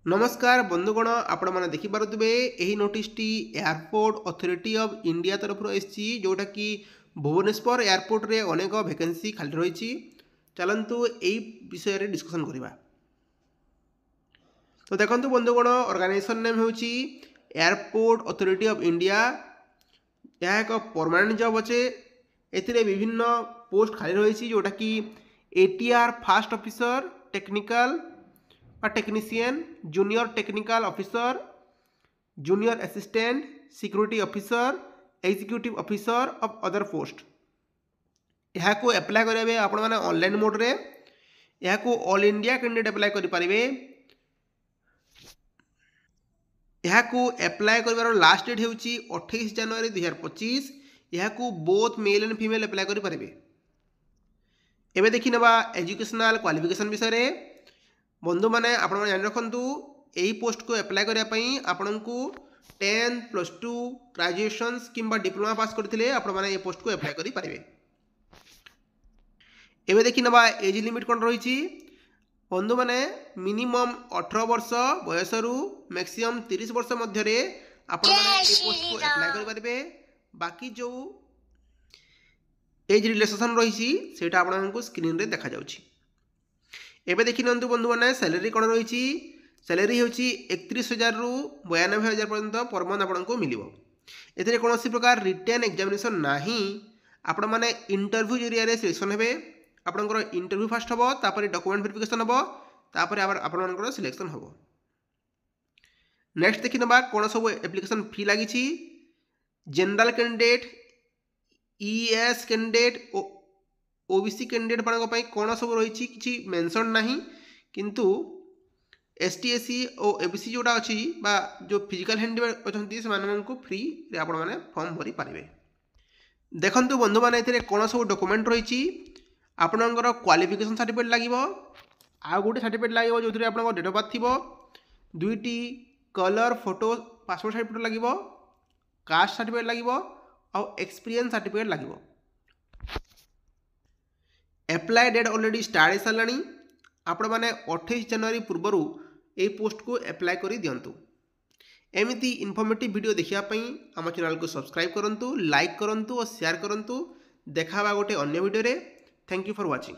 नमस्कार बंधुगण आपण मैंने देखिपे यही नोटिसटी एयरपोर्ट अथॉरिटी ऑफ इंडिया तरफ आसी जोटा कि भुवनेश्वर एयरपोर्ट रे अनेक वैकेंसी खाली रही। चलतु यही विषय रे डिस्कशन करवा। तो देखो बंधुगण ऑर्गेनाइजेशन नेम हूँ एयरपोर्ट अथॉरिटी ऑफ इंडिया। यह एक परमानेंट जॉब अच्छे ए विभिन्न पोस्ट खाली रही जोटा कि ATR fast officer technical technician junior technical officer junior assistant security officer executive officer of other post. यहाँ को एप्लाय करेंगे आपण मैंने ऑनलाइन मोड रे यहाँ को ऑल इंडिया कैंडिडेट एप्लाय करेंगे। यहाँ को एप्लाय कर लास्ट डेट हूँ 28 जनवरी 2025। यहाँ को both male and female apply करेंगे। एवं देखी ना एजुकेशनल क्वालिफिकेशन विषय बंधु मैंने आप जान रखु यही पोस्ट को एप्लाय करने आपन को 10 +2 ग्रेजुएशन किंबा डिप्लोमा पास करते आपने पोस्ट को एप्लाय करेंगे। एवं देखी ना एज लिमिट कौन रही बंधु मैंने मिनिमम 18 वर्ष बयस रु मैक्सिमम 30 वर्ष मध्य आप पोस्ट को एप्लाय करेंगे। बाकी जो एज रिलैक्सेशन रही से आपको स्क्रीन रे देखा जाउछि। एबे देखि नंतु बंधु मैंने सैलरी कौन रही सैलरी हूँ 31,000 रु 92,000 पर्यंत पर मंथ आपको मिलिबो। एथिरे कौन प्रकार रिटेन एग्जामिनेशन नाही आपण माने इंटरव्यू जरिया सिलेक्शन हेबे। आपनकर इंटरव्यू फास्ट हबो तापर डॉक्यूमेंट वेरिफिकेशन हबो तापर आपनकर सिलेक्शन हबो। नेक्स्ट देखि नबा कौन सब एप्लिकेशन फी लागी general candidate ES candidate OBC candidate मान कौन सब रही कि मेंशन नहीं किंतु एसटी एससी और एबीसी जोड़ा अच्छी जो फिजिकल हैंडिक्याप अच्छी से फ्री आपण मैंने फॉर्म भरी पारे। देखु बंधु मैंने कौन सब डॉक्यूमेंट रही आपणकर क्वालिफिकेशन सर्टिफिकेट लगे आउ गोटे सर्टिफिकेट लगे जो आप डेट ऑफ बर्थ थी दुईटी कलर फोटो पासपोर्ट सर्टिफिकेट लगे कास्ट सर्टिफिकेट लगे आउ एक्सपीरियंस सर्टिफिकेट लगे। एप्लाय डेट ऑलरेडी स्टार्ट हो सारा आपण मैंने 28 जनवरी पूर्वर ये पोस्ट को एप्लाय कर दिंतु। एमती इनफॉर्मेटिव वीडियो देखापी आम चैनल को सब्सक्राइब करूँ, लाइक करूँ और शेयर करूँ। देखा गोटे अन्य वीडियो रे। Thank you for watching.